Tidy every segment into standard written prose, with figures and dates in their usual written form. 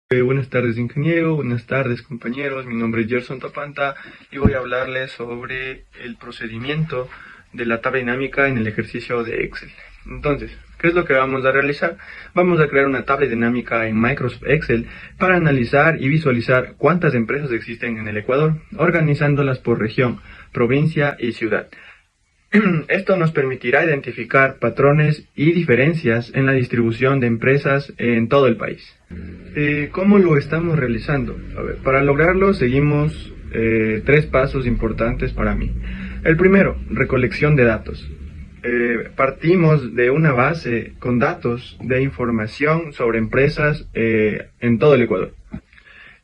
Buenas tardes, ingeniero. Buenas tardes, compañeros. Mi nombre es Gerson Tapanta y voy a hablarles sobre el procedimiento de la tabla dinámica en el ejercicio de Excel. Entonces, ¿qué es lo que vamos a realizar? Vamos a crear una tabla dinámica en Microsoft Excel para analizar y visualizar cuántas empresas existen en el Ecuador, organizándolas por región, provincia y ciudad. Esto nos permitirá identificar patrones y diferencias en la distribución de empresas en todo el país. ¿Cómo lo estamos realizando? A ver, para lograrlo seguimos tres pasos importantes para mí. El primero, recolección de datos. Partimos de una base con datos de información sobre empresas en todo el Ecuador.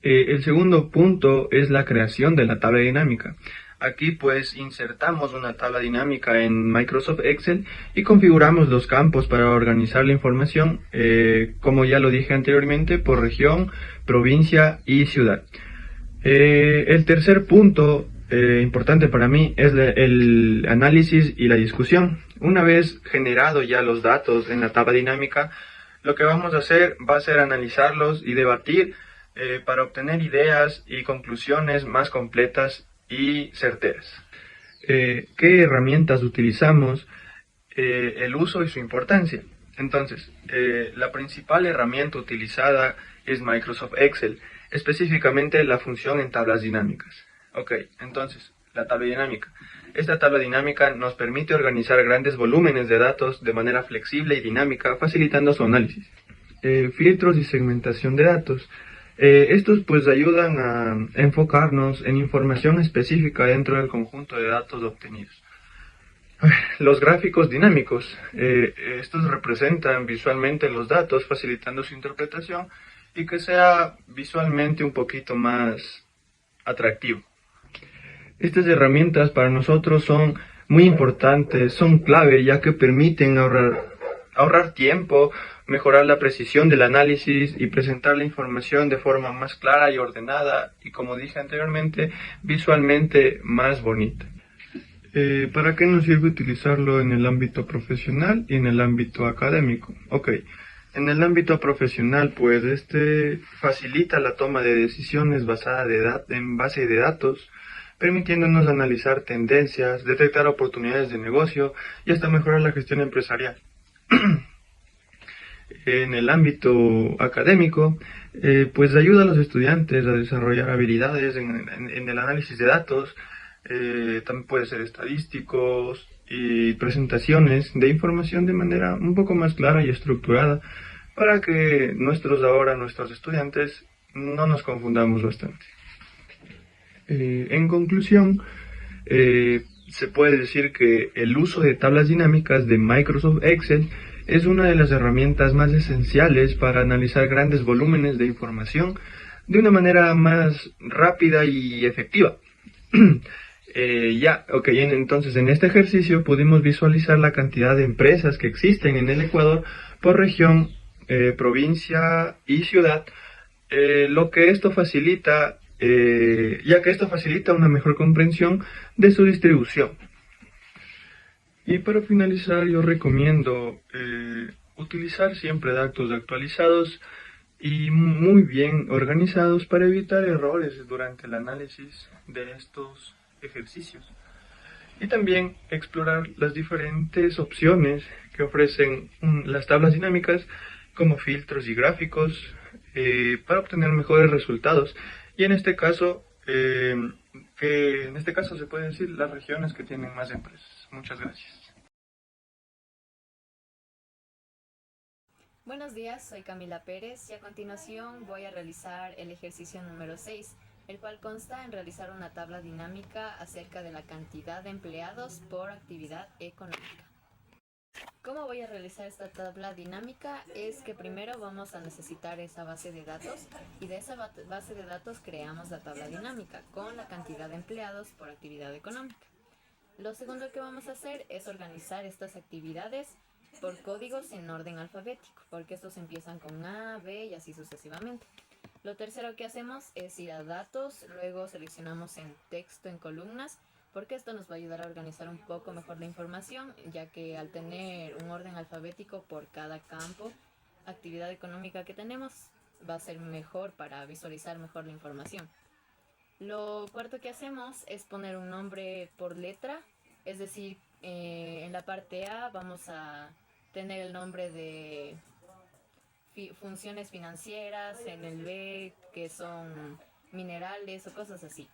El segundo punto es la creación de la tabla dinámica. Aquí pues insertamos una tabla dinámica en Microsoft Excel y configuramos los campos para organizar la información, como ya lo dije anteriormente, por región, provincia y ciudad. El tercer punto importante para mí es el análisis y la discusión. Una vez generado ya los datos en la tabla dinámica, lo que vamos a hacer va a ser analizarlos y debatir para obtener ideas y conclusiones más completas y certeras. ¿Qué herramientas utilizamos? El uso y su importancia. Entonces, la principal herramienta utilizada es Microsoft Excel, específicamente la función en tablas dinámicas. Ok, entonces, la tabla dinámica. Esta tabla dinámica nos permite organizar grandes volúmenes de datos de manera flexible y dinámica, facilitando su análisis. Filtros y segmentación de datos. Estos pues ayudan a enfocarnos en información específica dentro del conjunto de datos obtenidos. Los gráficos dinámicos. Estos representan visualmente los datos, facilitando su interpretación y que sea visualmente un poquito más atractivo. Estas herramientas para nosotros son muy importantes, son clave ya que permiten ahorrar tiempo, mejorar la precisión del análisis y presentar la información de forma más clara y ordenada y, como dije anteriormente, visualmente más bonita. ¿Para qué nos sirve utilizarlo en el ámbito profesional y en el ámbito académico? Ok, en el ámbito profesional, pues este facilita la toma de decisiones basada en base de datos, permitiéndonos analizar tendencias, detectar oportunidades de negocio y hasta mejorar la gestión empresarial. En el ámbito académico, pues ayuda a los estudiantes a desarrollar habilidades en el análisis de datos, también puede ser estadísticos y presentaciones de información de manera un poco más clara y estructurada para que nuestros estudiantes, no nos confundamos bastante. En conclusión, se puede decir que el uso de tablas dinámicas de Microsoft Excel es una de las herramientas más esenciales para analizar grandes volúmenes de información de una manera más rápida y efectiva. Entonces en este ejercicio pudimos visualizar la cantidad de empresas que existen en el Ecuador por región, provincia y ciudad, lo que esto facilita, ya que esto facilita una mejor comprensión de su distribución. Y para finalizar, yo recomiendo utilizar siempre datos actualizados y muy bien organizados para evitar errores durante el análisis de estos ejercicios. Y también explorar las diferentes opciones que ofrecen las tablas dinámicas como filtros y gráficos para obtener mejores resultados. Y en este caso se puede decir las regiones que tienen más empresas. Muchas gracias. Buenos días, soy Camila Pérez y a continuación voy a realizar el ejercicio número 6, el cual consta en realizar una tabla dinámica acerca de la cantidad de empleados por actividad económica. ¿Cómo voy a realizar esta tabla dinámica? Es que primero vamos a necesitar esa base de datos y de esa base de datos creamos la tabla dinámica con la cantidad de empleados por actividad económica. Lo segundo que vamos a hacer es organizar estas actividades por códigos en orden alfabético, porque estos empiezan con A, B y así sucesivamente. Lo tercero que hacemos es ir a datos, luego seleccionamos en texto en columnas, porque esto nos va a ayudar a organizar un poco mejor la información, ya que al tener un orden alfabético por cada campo, actividad económica que tenemos, va a ser mejor para visualizar mejor la información. Lo cuarto que hacemos es poner un nombre por letra, es decir, en la parte A vamos a tener el nombre de funciones financieras, en el B que son minerales o cosas así.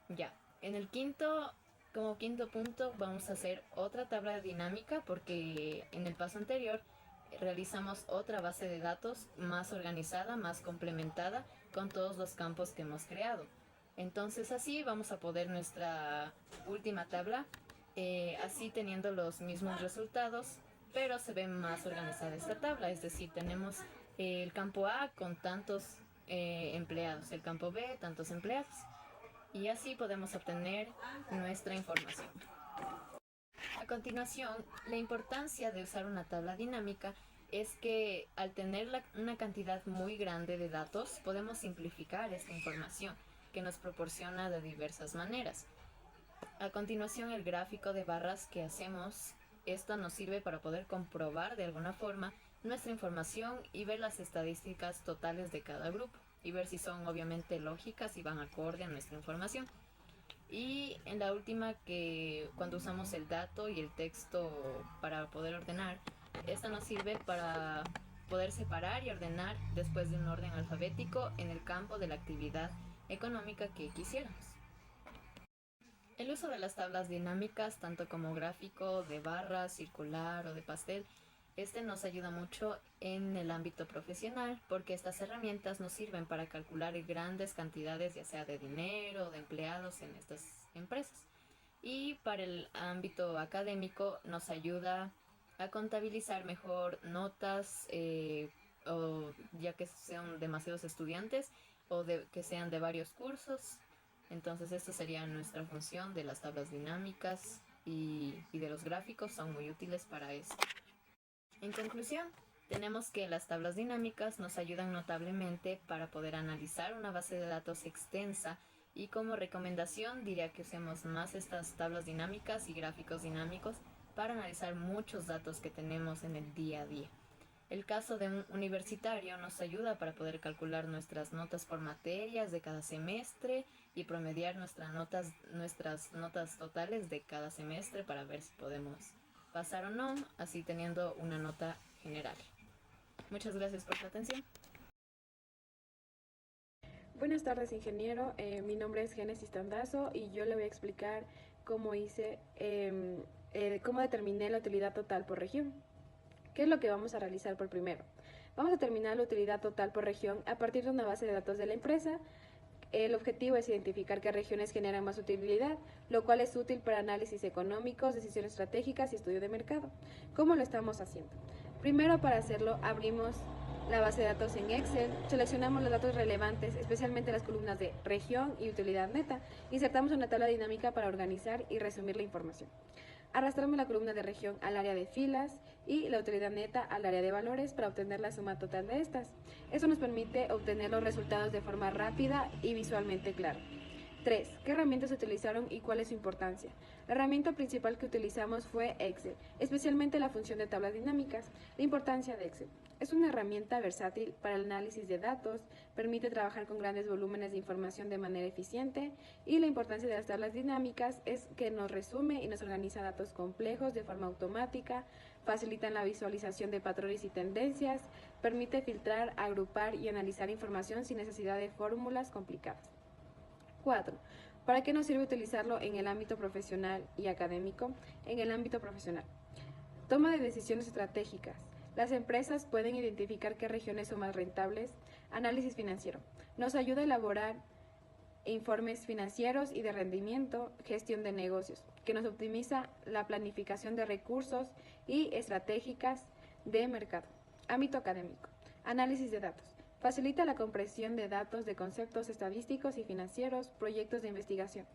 Ya, en el quinto, como quinto punto, vamos a hacer otra tabla dinámica porque en el paso anterior realizamos otra base de datos más organizada, más complementada con todos los campos que hemos creado. Entonces así vamos a poder nuestra última tabla, así teniendo los mismos resultados, pero se ve más organizada esta tabla, es decir, tenemos el campo A con tantos empleados, el campo B tantos empleados, y así podemos obtener nuestra información. A continuación, la importancia de usar una tabla dinámica es que al tener una cantidad muy grande de datos, podemos simplificar esta información que nos proporciona de diversas maneras. A continuación, el gráfico de barras que hacemos, esto nos sirve para poder comprobar de alguna forma nuestra información y ver las estadísticas totales de cada grupo y ver si son obviamente lógicas y van acorde a nuestra información. Y en la última, que cuando usamos el dato y el texto para poder ordenar, esta nos sirve para poder separar y ordenar después de un orden alfabético en el campo de la actividad económica que quisiéramos. El uso de las tablas dinámicas, tanto como gráfico, de barra, circular o de pastel, nos ayuda mucho en el ámbito profesional porque estas herramientas nos sirven para calcular grandes cantidades, ya sea de dinero o de empleados en estas empresas. Y para el ámbito académico nos ayuda a contabilizar mejor notas, o ya que sean demasiados estudiantes o que sean de varios cursos. Entonces esta sería nuestra función de las tablas dinámicas y de los gráficos, son muy útiles para esto. En conclusión, tenemos que las tablas dinámicas nos ayudan notablemente para poder analizar una base de datos extensa, y como recomendación diría que usemos más estas tablas dinámicas y gráficos dinámicos para analizar muchos datos que tenemos en el día a día. El caso de un universitario nos ayuda para poder calcular nuestras notas por materias de cada semestre y promediar nuestras notas totales de cada semestre para ver si podemos pasar o no, así teniendo una nota general. Muchas gracias por su atención. Buenas tardes, ingeniero. Mi nombre es Génesis Tandazo y yo le voy a explicar cómo cómo determiné la utilidad total por región. ¿Qué es lo que vamos a realizar por primero? Vamos a determinar la utilidad total por región a partir de una base de datos de la empresa. El objetivo es identificar qué regiones generan más utilidad, lo cual es útil para análisis económicos, decisiones estratégicas y estudio de mercado. ¿Cómo lo estamos haciendo? Primero, para hacerlo, abrimos la base de datos en Excel, seleccionamos los datos relevantes, especialmente las columnas de región y utilidad neta, insertamos una tabla dinámica para organizar y resumir la información. Arrastramos la columna de región al área de filas y la utilidad neta al área de valores para obtener la suma total de estas. Eso nos permite obtener los resultados de forma rápida y visualmente clara. 3. ¿Qué herramientas utilizaron y cuál es su importancia? La herramienta principal que utilizamos fue Excel, especialmente la función de tablas dinámicas. La importancia de Excel. Es una herramienta versátil para el análisis de datos, permite trabajar con grandes volúmenes de información de manera eficiente, y la importancia de las tablas dinámicas es que nos resume y nos organiza datos complejos de forma automática, facilitan la visualización de patrones y tendencias, permite filtrar, agrupar y analizar información sin necesidad de fórmulas complicadas. 4. ¿Para qué nos sirve utilizarlo en el ámbito profesional y académico? En el ámbito profesional. Toma de decisiones estratégicas. Las empresas pueden identificar qué regiones son más rentables. Análisis financiero. Nos ayuda a elaborar informes financieros y de rendimiento. Gestión de negocios, que nos optimiza la planificación de recursos y estratégicas de mercado. Ámbito académico. Análisis de datos. Facilita la comprensión de datos de conceptos estadísticos y financieros, proyectos de investigación.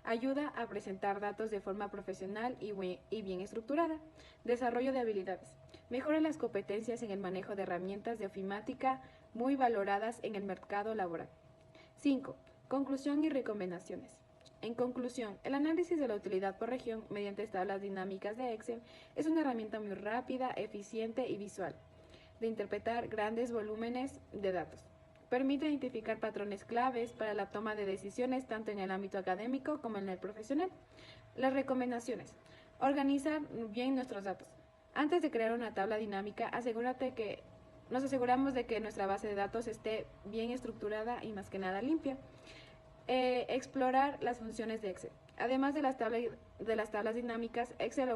Ayuda a presentar datos de forma profesional y bien estructurada. Desarrollo de habilidades. Mejora las competencias en el manejo de herramientas de ofimática muy valoradas en el mercado laboral. 5. Conclusión y recomendaciones. En conclusión, el análisis de la utilidad por región mediante tablas dinámicas de Excel es una herramienta muy rápida, eficiente y visual de interpretar grandes volúmenes de datos. Permite identificar patrones claves para la toma de decisiones tanto en el ámbito académico como en el profesional. Las recomendaciones. Organizar bien nuestros datos. Antes de crear una tabla dinámica, nos aseguramos de que nuestra base de datos esté bien estructurada y más que nada limpia. Explorar las funciones de Excel. Además de las tablas dinámicas, Excel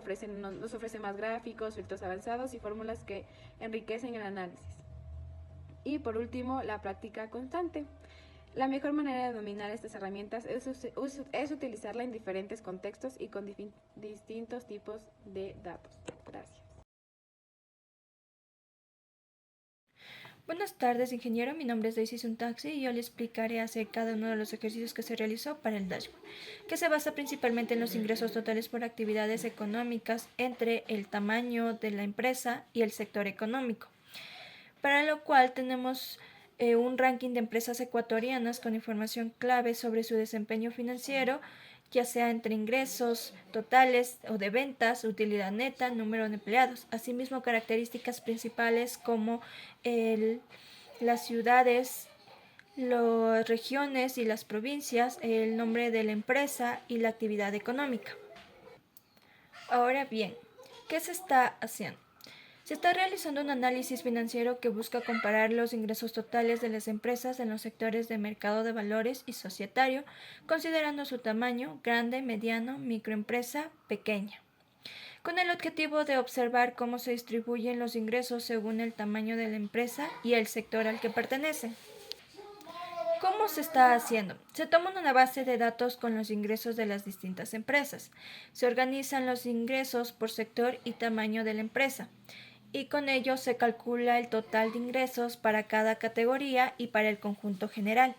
nos ofrece más gráficos, filtros avanzados y fórmulas que enriquecen el análisis. Y por último, la práctica constante. La mejor manera de dominar estas herramientas es utilizarla en diferentes contextos y con distintos tipos de datos. Gracias. Buenas tardes, ingeniero. Mi nombre es Daisy Suntaxi y yo le explicaré acerca de uno de los ejercicios que se realizó para el dashboard, que se basa principalmente en los ingresos totales por actividades económicas entre el tamaño de la empresa y el sector económico, para lo cual tenemos un ranking de empresas ecuatorianas con información clave sobre su desempeño financiero, ya sea entre ingresos totales o de ventas, utilidad neta, número de empleados. Asimismo, características principales como las ciudades, las regiones y las provincias, el nombre de la empresa y la actividad económica. Ahora bien, ¿qué se está haciendo? Se está realizando un análisis financiero que busca comparar los ingresos totales de las empresas en los sectores de mercado de valores y societario, considerando su tamaño, grande, mediano, microempresa, pequeña, con el objetivo de observar cómo se distribuyen los ingresos según el tamaño de la empresa y el sector al que pertenecen. ¿Cómo se está haciendo? Se toma una base de datos con los ingresos de las distintas empresas. Se organizan los ingresos por sector y tamaño de la empresa, y con ello se calcula el total de ingresos para cada categoría y para el conjunto general.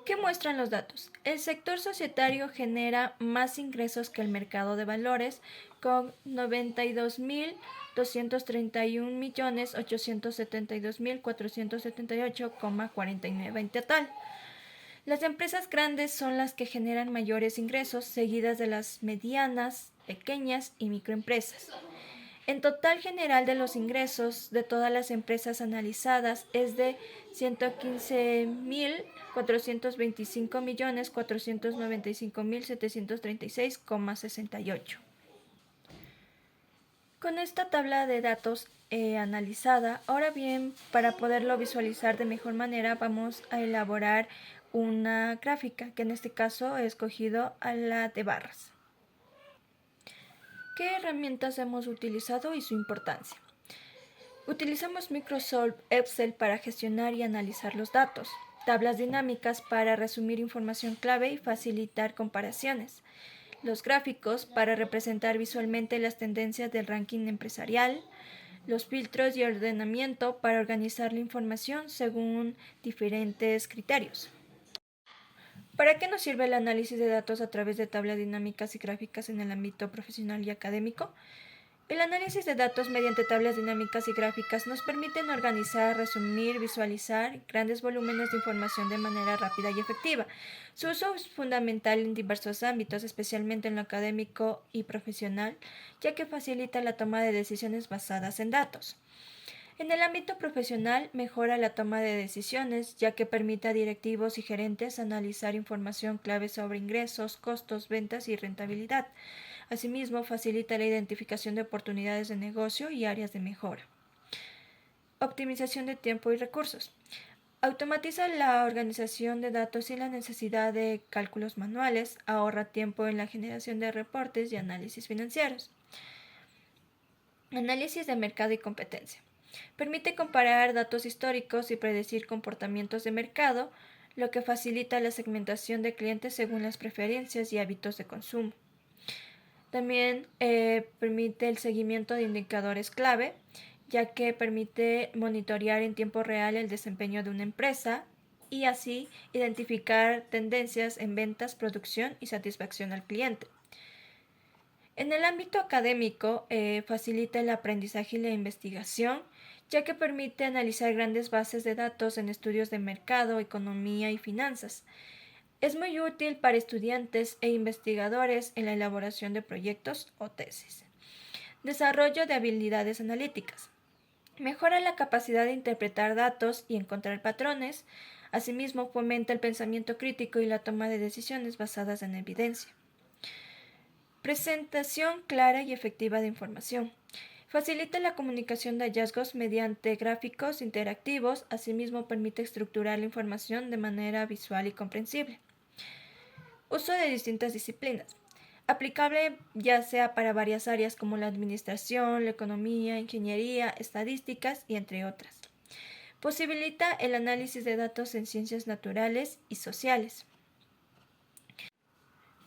¿Qué muestran los datos? El sector societario genera más ingresos que el mercado de valores, con 92.231.872.478,49 en total. Las empresas grandes son las que generan mayores ingresos, seguidas de las medianas, pequeñas y microempresas. El total general de los ingresos de todas las empresas analizadas es de 115.425.495.736,68. Con esta tabla de datos analizada, ahora bien, para poderlo visualizar de mejor manera, vamos a elaborar una gráfica, que en este caso he escogido a la de barras. ¿Qué herramientas hemos utilizado y su importancia? Utilizamos Microsoft Excel para gestionar y analizar los datos, tablas dinámicas para resumir información clave y facilitar comparaciones, los gráficos para representar visualmente las tendencias del ranking empresarial, los filtros y ordenamiento para organizar la información según diferentes criterios. ¿Para qué nos sirve el análisis de datos a través de tablas dinámicas y gráficas en el ámbito profesional y académico? El análisis de datos mediante tablas dinámicas y gráficas nos permiten organizar, resumir, visualizar grandes volúmenes de información de manera rápida y efectiva. Su uso es fundamental en diversos ámbitos, especialmente en lo académico y profesional, ya que facilita la toma de decisiones basadas en datos. En el ámbito profesional, mejora la toma de decisiones, ya que permite a directivos y gerentes analizar información clave sobre ingresos, costos, ventas y rentabilidad. Asimismo, facilita la identificación de oportunidades de negocio y áreas de mejora. Optimización de tiempo y recursos. Automatiza la organización de datos sin la necesidad de cálculos manuales, ahorra tiempo en la generación de reportes y análisis financieros. Análisis de mercado y competencia. Permite comparar datos históricos y predecir comportamientos de mercado, lo que facilita la segmentación de clientes según las preferencias y hábitos de consumo. También permite el seguimiento de indicadores clave, ya que permite monitorear en tiempo real el desempeño de una empresa y así identificar tendencias en ventas, producción y satisfacción al cliente. En el ámbito académico, facilita el aprendizaje y la investigación, ya que permite analizar grandes bases de datos en estudios de mercado, economía y finanzas. Es muy útil para estudiantes e investigadores en la elaboración de proyectos o tesis. Desarrollo de habilidades analíticas. Mejora la capacidad de interpretar datos y encontrar patrones. Asimismo, fomenta el pensamiento crítico y la toma de decisiones basadas en evidencia. Presentación clara y efectiva de información. Facilita la comunicación de hallazgos mediante gráficos interactivos. Asimismo, permite estructurar la información de manera visual y comprensible. Uso de distintas disciplinas. Aplicable ya sea para varias áreas como la administración, la economía, ingeniería, estadísticas y entre otras. Posibilita el análisis de datos en ciencias naturales y sociales.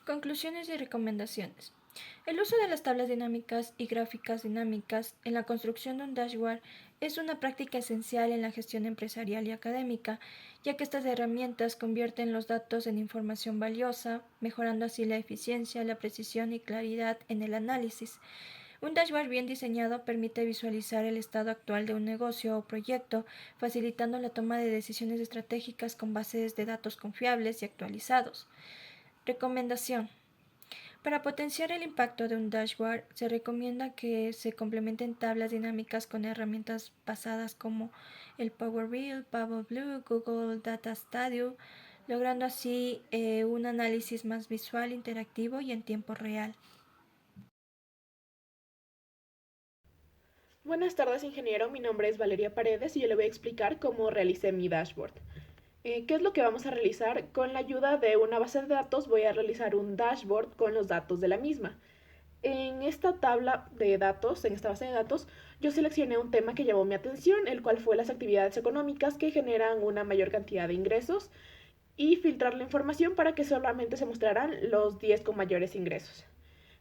Conclusiones y recomendaciones. El uso de las tablas dinámicas y gráficas dinámicas en la construcción de un dashboard es una práctica esencial en la gestión empresarial y académica, ya que estas herramientas convierten los datos en información valiosa, mejorando así la eficiencia, la precisión y claridad en el análisis. Un dashboard bien diseñado permite visualizar el estado actual de un negocio o proyecto, facilitando la toma de decisiones estratégicas con bases de datos confiables y actualizados. Recomendación. Para potenciar el impacto de un dashboard, se recomienda que se complementen tablas dinámicas con herramientas basadas como el Power BI, Power Blue, Google Data Studio, logrando así un análisis más visual, interactivo y en tiempo real. Buenas tardes, ingeniero. Mi nombre es Valeria Paredes y yo le voy a explicar cómo realicé mi dashboard. ¿Qué es lo que vamos a realizar? Con la ayuda de una base de datos voy a realizar un dashboard con los datos de la misma. En esta tabla de datos, en esta base de datos, yo seleccioné un tema que llamó mi atención, el cual fue las actividades económicas que generan una mayor cantidad de ingresos y filtrar la información para que solamente se mostraran los 10 con mayores ingresos.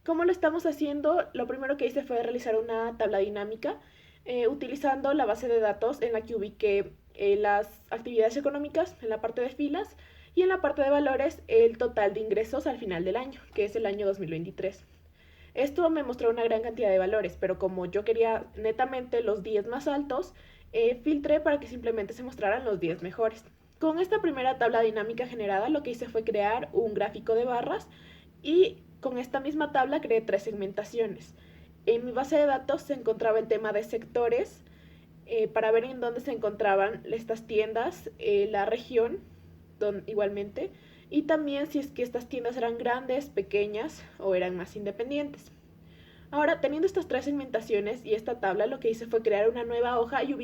¿Cómo lo estamos haciendo? Lo primero que hice fue realizar una tabla dinámica utilizando la base de datos en la que ubiqué las actividades económicas en la parte de filas y en la parte de valores el total de ingresos al final del año, que es el año 2023. Esto me mostró una gran cantidad de valores, pero como yo quería netamente los 10 más altos, filtré para que simplemente se mostraran los 10 mejores. Con esta primera tabla dinámica generada, lo que hice fue crear un gráfico de barras y con esta misma tabla creé 3 segmentaciones. En mi base de datos se encontraba el tema de sectores, para ver en dónde se encontraban estas tiendas, la región igualmente, y también si es que estas tiendas eran grandes, pequeñas o eran más independientes. Ahora, teniendo estas 3 segmentaciones y esta tabla, lo que hice fue crear una nueva hoja y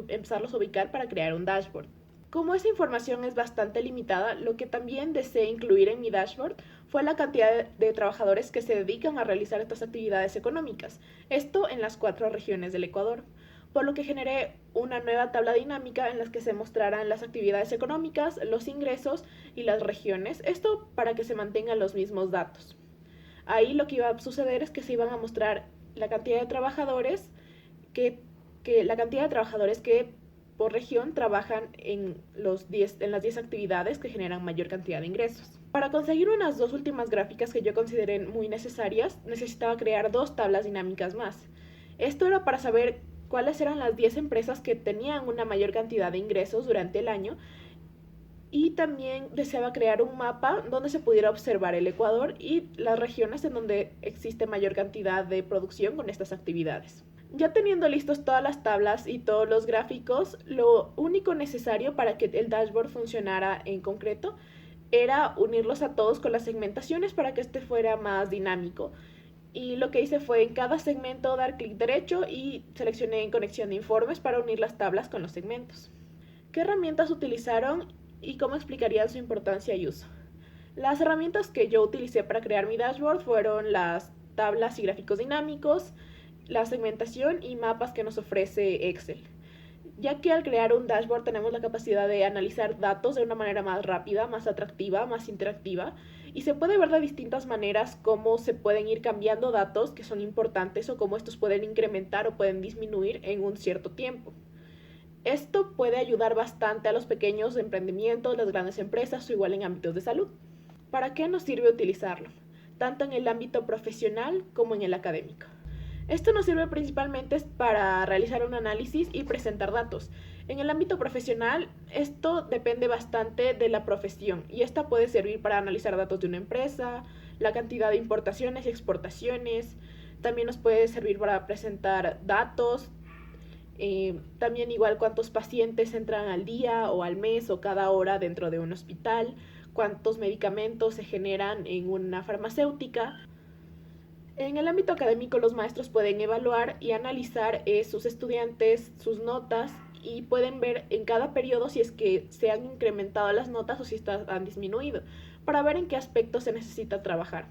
empezarlos a ubicar para crear un dashboard. Como esa información es bastante limitada, lo que también deseé incluir en mi dashboard fue la cantidad de trabajadores que se dedican a realizar estas actividades económicas, esto en las 4 regiones del Ecuador, por lo que generé una nueva tabla dinámica en la que se mostraran las actividades económicas, los ingresos y las regiones, esto para que se mantengan los mismos datos. Ahí lo que iba a suceder es que se iban a mostrar la cantidad de trabajadores que por región trabajan en las 10 actividades que generan mayor cantidad de ingresos. Para conseguir unas 2 últimas gráficas que yo consideré muy necesarias, necesitaba crear 2 tablas dinámicas más. Esto era para saber cuáles eran las 10 empresas que tenían una mayor cantidad de ingresos durante el año, y también deseaba crear un mapa donde se pudiera observar el Ecuador y las regiones en donde existe mayor cantidad de producción con estas actividades. Ya teniendo listos todas las tablas y todos los gráficos, lo único necesario para que el dashboard funcionara en concreto era unirlos a todos con las segmentaciones para que este fuera más dinámico. Y lo que hice fue en cada segmento dar clic derecho y seleccioné en conexión de informes para unir las tablas con los segmentos. ¿Qué herramientas utilizaron y cómo explicarían su importancia y uso? Las herramientas que yo utilicé para crear mi dashboard fueron las tablas y gráficos dinámicos, la segmentación y mapas que nos ofrece Excel, ya que al crear un dashboard tenemos la capacidad de analizar datos de una manera más rápida, más atractiva, más interactiva, y se puede ver de distintas maneras cómo se pueden ir cambiando datos que son importantes o cómo estos pueden incrementar o pueden disminuir en un cierto tiempo. Esto puede ayudar bastante a los pequeños emprendimientos, las grandes empresas o igual en ámbitos de salud. ¿Para qué nos sirve utilizarlo? Tanto en el ámbito profesional como en el académico. Esto nos sirve principalmente para realizar un análisis y presentar datos. En el ámbito profesional, esto depende bastante de la profesión y esta puede servir para analizar datos de una empresa, la cantidad de importaciones y exportaciones. También nos puede servir para presentar datos También igual cuántos pacientes entran al día o al mes o cada hora dentro de un hospital, cuántos medicamentos se generan en una farmacéutica. En el ámbito académico, los maestros pueden evaluar y analizar sus estudiantes, sus notas, y pueden ver en cada periodo si es que se han incrementado las notas o si han disminuido, para ver en qué aspectos se necesita trabajar.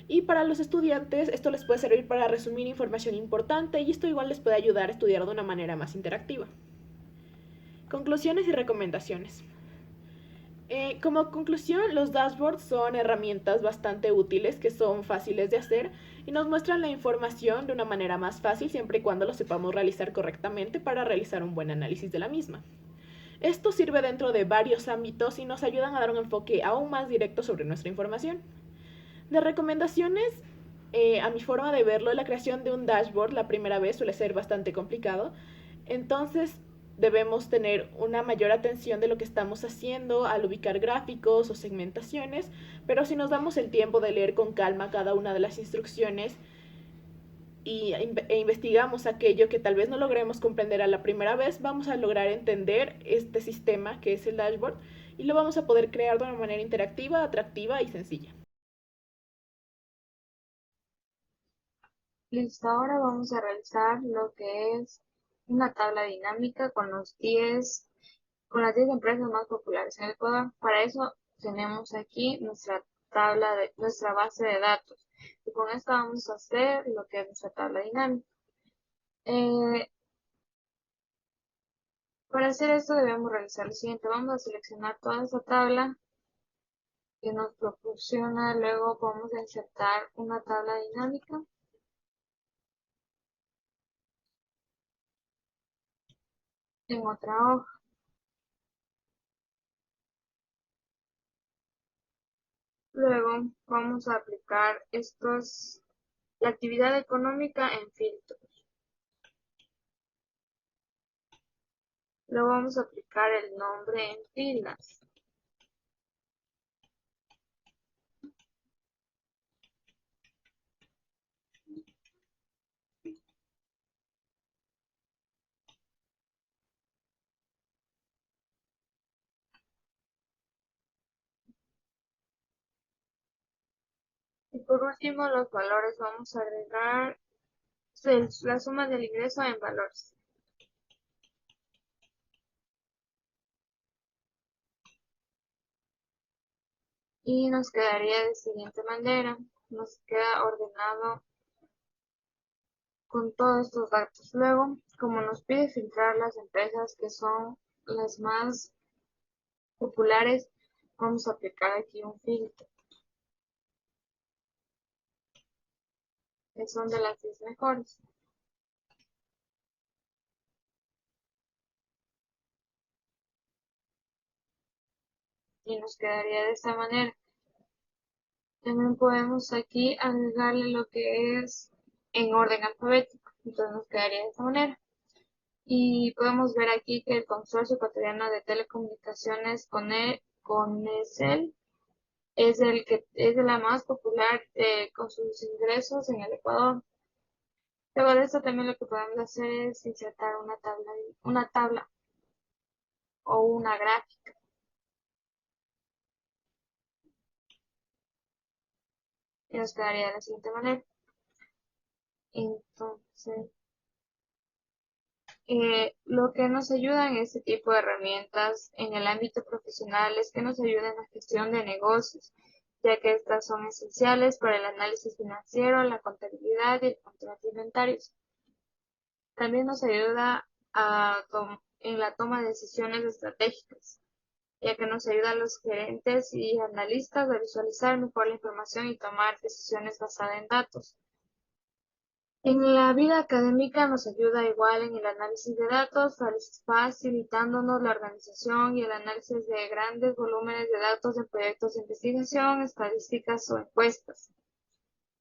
Y para los estudiantes esto les puede servir para resumir información importante, y esto igual les puede ayudar a estudiar de una manera más interactiva. Conclusiones y recomendaciones. Como conclusión, los dashboards son herramientas bastante útiles que son fáciles de hacer y nos muestran la información de una manera más fácil siempre y cuando lo sepamos realizar correctamente para realizar un buen análisis de la misma. Esto sirve dentro de varios ámbitos y nos ayudan a dar un enfoque aún más directo sobre nuestra información. De recomendaciones, a mi forma de verlo, la creación de un dashboard la primera vez suele ser bastante complicado, entonces debemos tener una mayor atención de lo que estamos haciendo al ubicar gráficos o segmentaciones, pero si nos damos el tiempo de leer con calma cada una de las instrucciones e investigamos aquello que tal vez no logremos comprender a la primera vez, vamos a lograr entender este sistema que es el dashboard y lo vamos a poder crear de una manera interactiva, atractiva y sencilla. Listo, ahora vamos a realizar lo que es una tabla dinámica con las 10 empresas más populares en el Ecuador. Para eso tenemos aquí nuestra base de datos. Y con esta vamos a hacer lo que es nuestra tabla dinámica. Para hacer esto debemos realizar lo siguiente. Vamos a seleccionar toda esa tabla que nos proporciona. Luego vamos a insertar una tabla dinámica. En otra hoja. Luego vamos a aplicar la actividad económica en filtros. Luego vamos a aplicar el nombre en filas. Y por último, los valores, vamos a agregar la suma del ingreso en valores. Y nos quedaría de siguiente manera. Nos queda ordenado con todos estos datos. Luego, como nos pide filtrar las empresas que son las más populares, vamos a aplicar aquí un filtro, que son de las 10 mejores. Y nos quedaría de esta manera. También podemos aquí agregarle lo que es en orden alfabético. Entonces nos quedaría de esta manera. Y podemos ver aquí que el Consorcio Ecuatoriano de Telecomunicaciones Conecel es de la más popular con sus ingresos en el Ecuador. Luego de esto también lo que podemos hacer es insertar una tabla o una gráfica. Y nos quedaría de la siguiente manera. Entonces, lo que nos ayuda en este tipo de herramientas en el ámbito profesional es que nos ayuda en la gestión de negocios, ya que estas son esenciales para el análisis financiero, la contabilidad y el control de inventarios. También nos ayuda en la toma de decisiones estratégicas, ya que nos ayuda a los gerentes y analistas a visualizar mejor la información y tomar decisiones basadas en datos. En la vida académica nos ayuda igual en el análisis de datos, facilitándonos la organización y el análisis de grandes volúmenes de datos en proyectos de investigación, estadísticas o encuestas.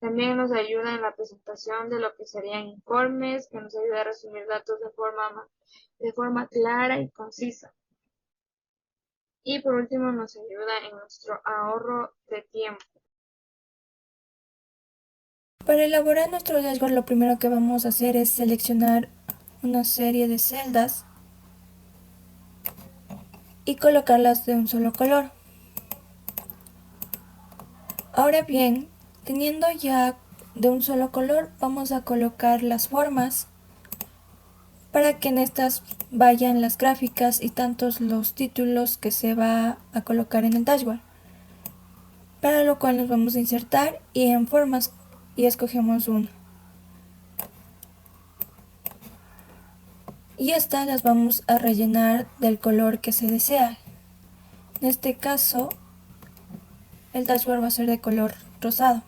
También nos ayuda en la presentación de lo que serían informes, que nos ayuda a resumir datos de forma clara y concisa. Y por último nos ayuda en nuestro ahorro de tiempo. Para elaborar nuestro dashboard, lo primero que vamos a hacer es seleccionar una serie de celdas y colocarlas de un solo color. Ahora bien, teniendo ya de un solo color, vamos a colocar las formas para que en estas vayan las gráficas y tantos los títulos que se va a colocar en el dashboard. Para lo cual nos vamos a insertar y en formas y escogemos una. Y estas las vamos a rellenar del color que se desea. En este caso, el dashboard va a ser de color rosado.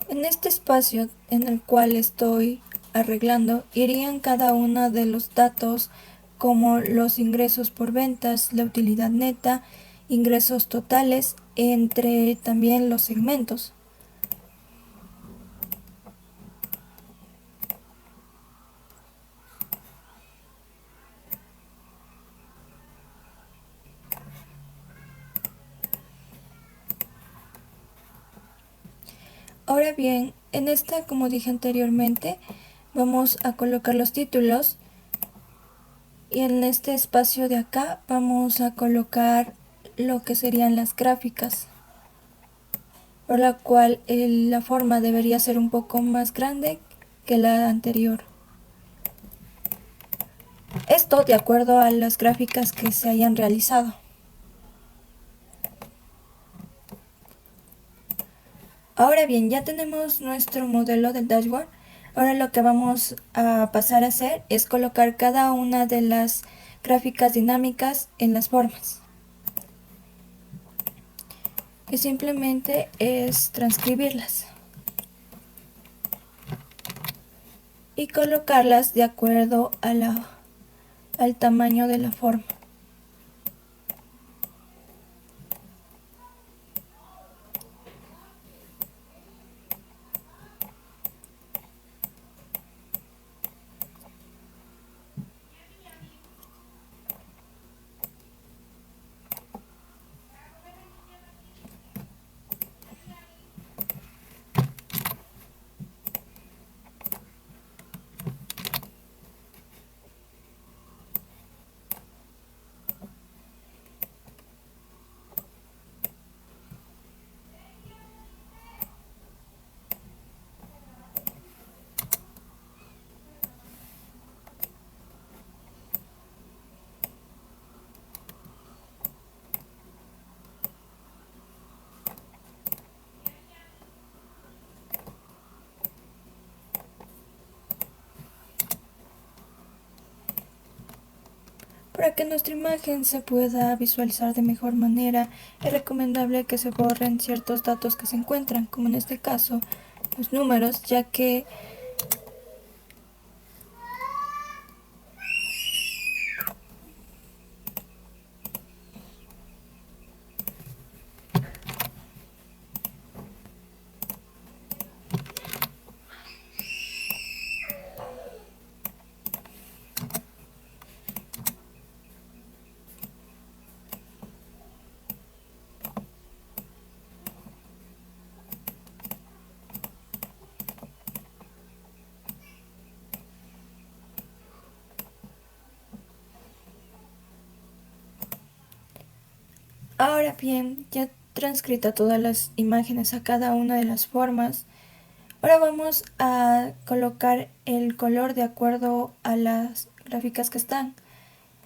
En este espacio en el cual estoy arreglando, irían cada uno de los datos como los ingresos por ventas, la utilidad neta, ingresos totales, entre también los segmentos. Ahora bien, en esta, como dije anteriormente, vamos a colocar los títulos y en este espacio de acá vamos a colocar lo que serían las gráficas, por la cual la forma debería ser un poco más grande que la anterior. Esto de acuerdo a las gráficas que se hayan realizado. Ahora bien, ya tenemos nuestro modelo del dashboard. Ahora lo que vamos a pasar a hacer es colocar cada una de las gráficas dinámicas en las formas. Y simplemente es transcribirlas y colocarlas de acuerdo a al tamaño de la forma. Para que nuestra imagen se pueda visualizar de mejor manera, es recomendable que se borren ciertos datos que se encuentran, como en este caso los números, ya que ahora bien, ya transcrita todas las imágenes a cada una de las formas, ahora vamos a colocar el color de acuerdo a las gráficas que están.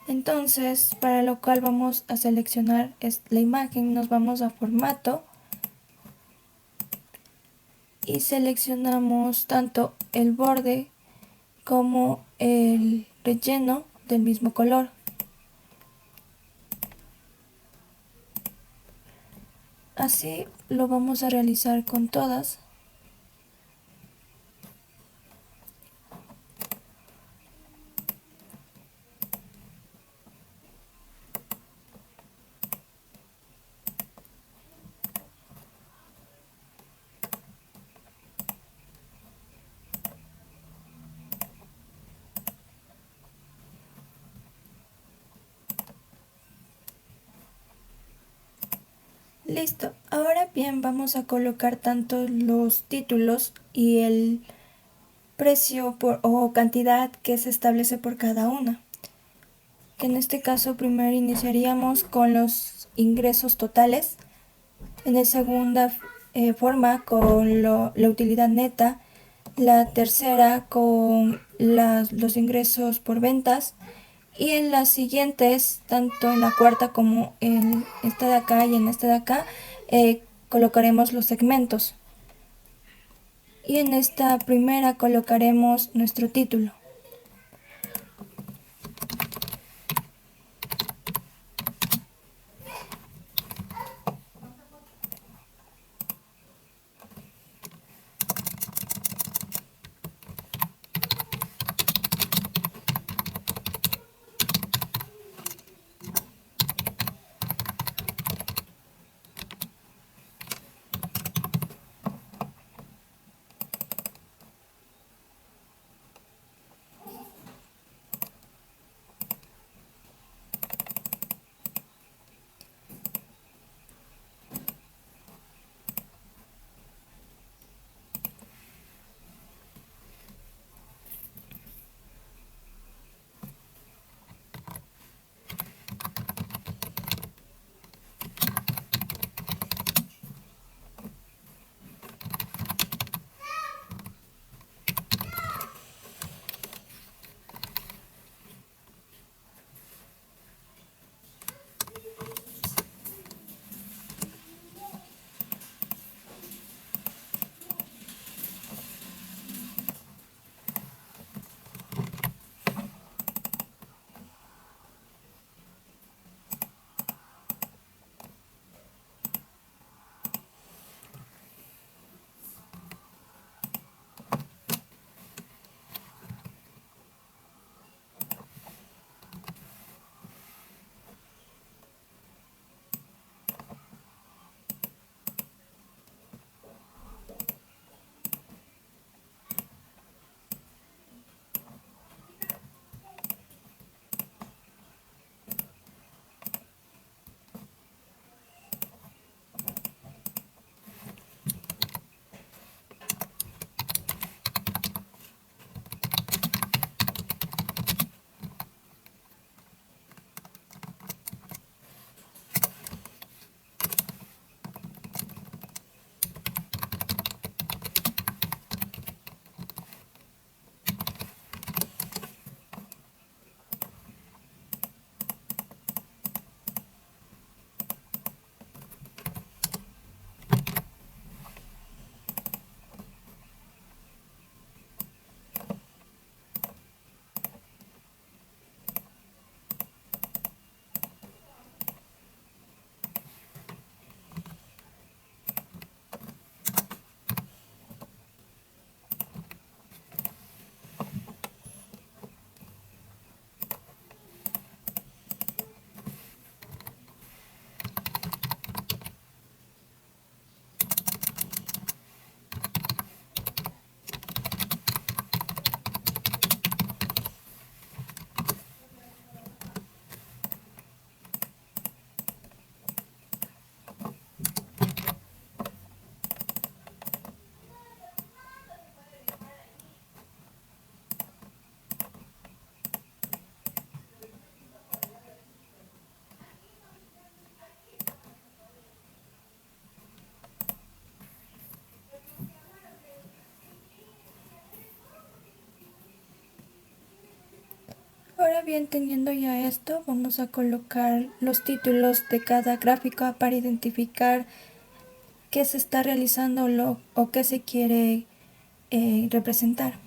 Entonces, para lo cual vamos a seleccionar la imagen, nos vamos a formato y seleccionamos tanto el borde como el relleno del mismo color. Así lo vamos a realizar con todas. Listo. Ahora bien, vamos a colocar tanto los títulos y el precio o cantidad que se establece por cada una. Que en este caso primero iniciaríamos con los ingresos totales. En la segunda forma con la utilidad neta. La tercera con los ingresos por ventas. Y en las siguientes, tanto en la cuarta como en esta de acá y en esta de acá, colocaremos los segmentos. Y en esta primera colocaremos nuestro título. Ahora bien, teniendo ya esto, vamos a colocar los títulos de cada gráfica para identificar qué se está realizando o qué se quiere representar.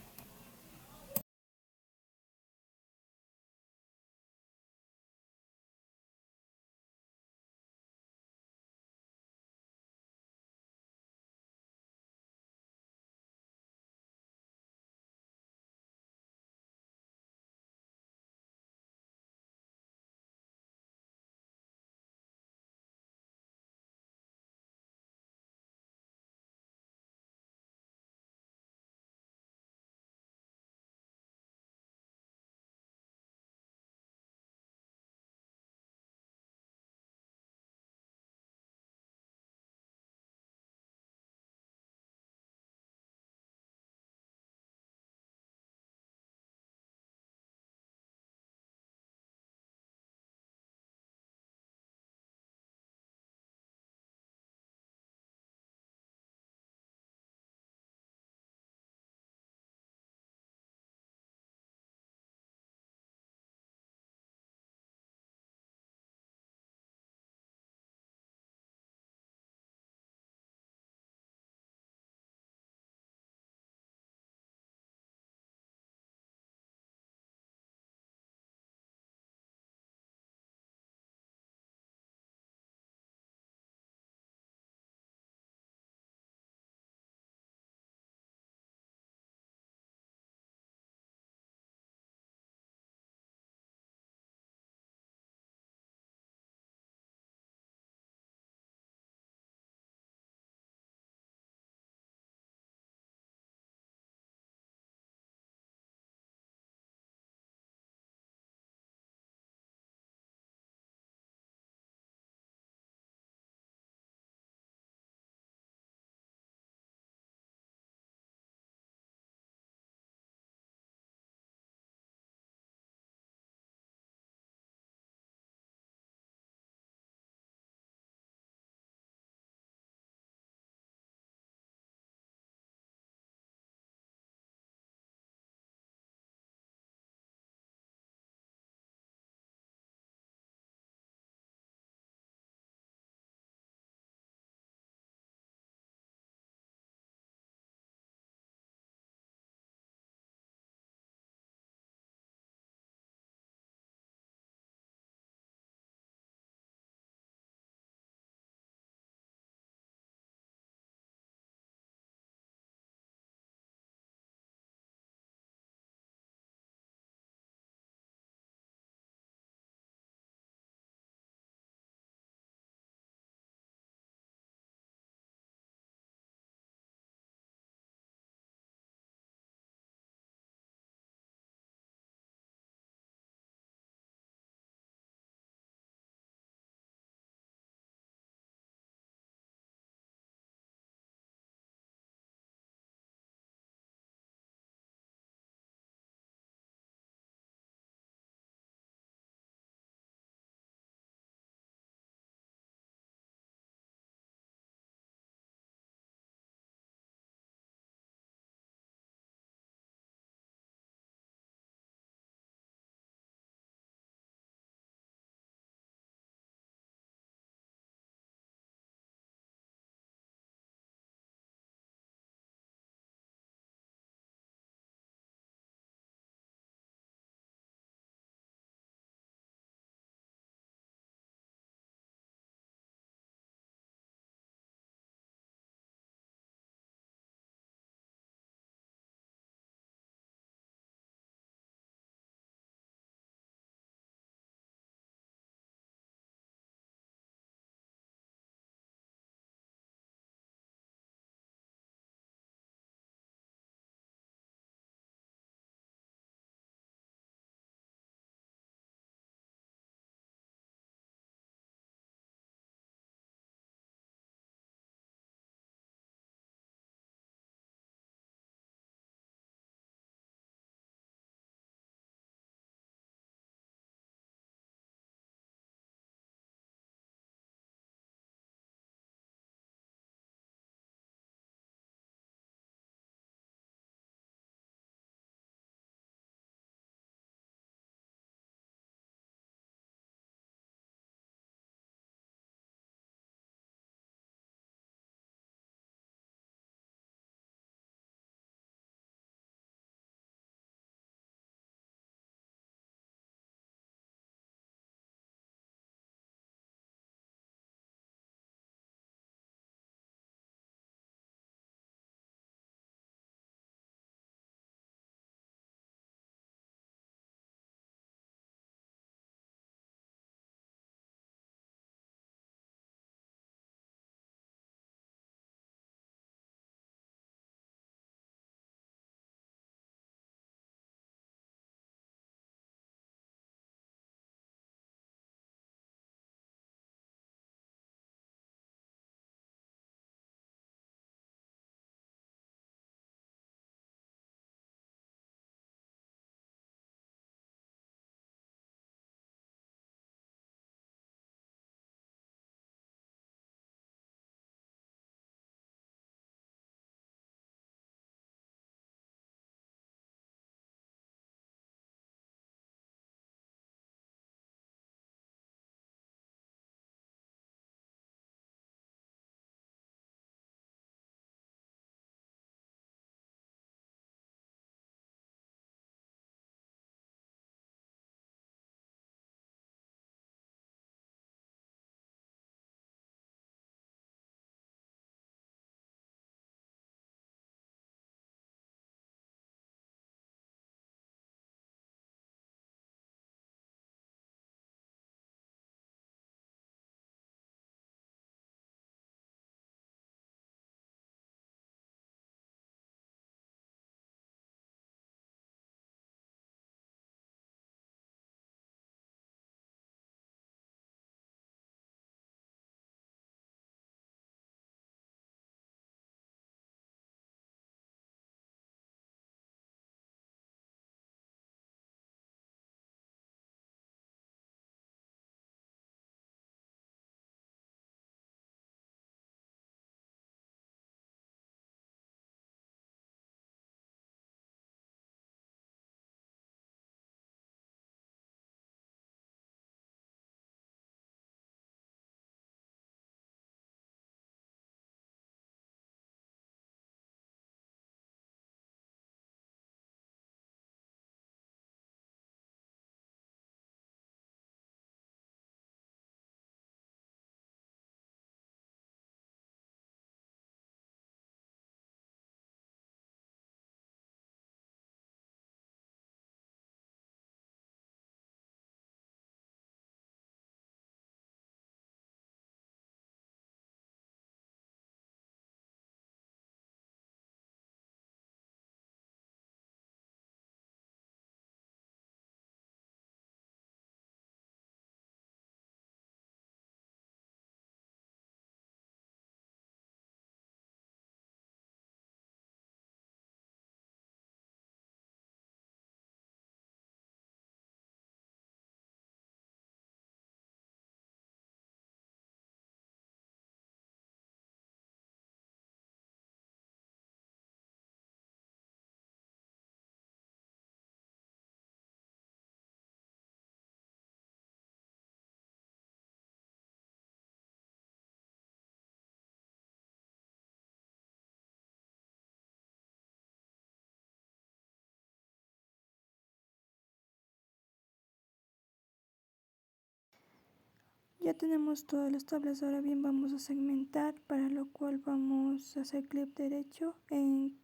Ya tenemos todas las tablas, ahora bien vamos a segmentar, para lo cual vamos a hacer clic derecho en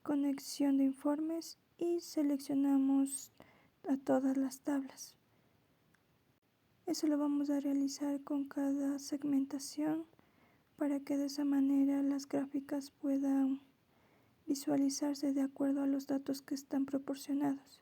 conexión de informes y seleccionamos a todas las tablas. Eso lo vamos a realizar con cada segmentación para que de esa manera las gráficas puedan visualizarse de acuerdo a los datos que están proporcionados.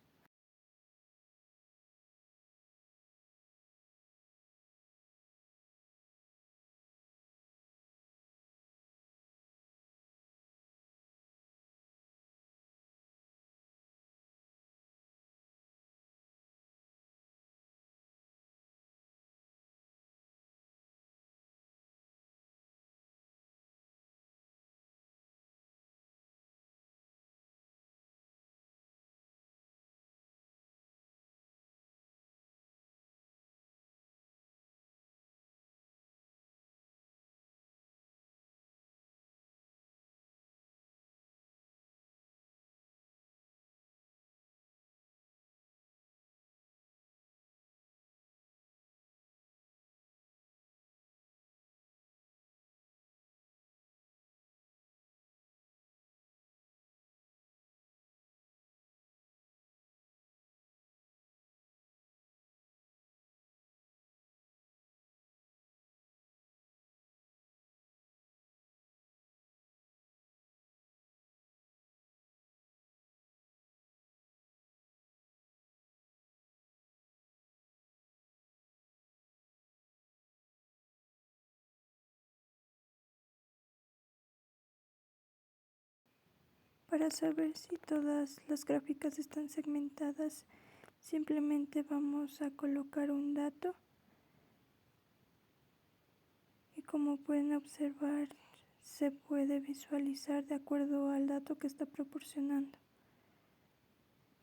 Para saber si todas las gráficas están segmentadas, simplemente vamos a colocar un dato y como pueden observar se puede visualizar de acuerdo al dato que está proporcionando.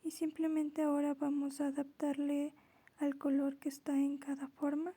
Y simplemente ahora vamos a adaptarle al color que está en cada forma.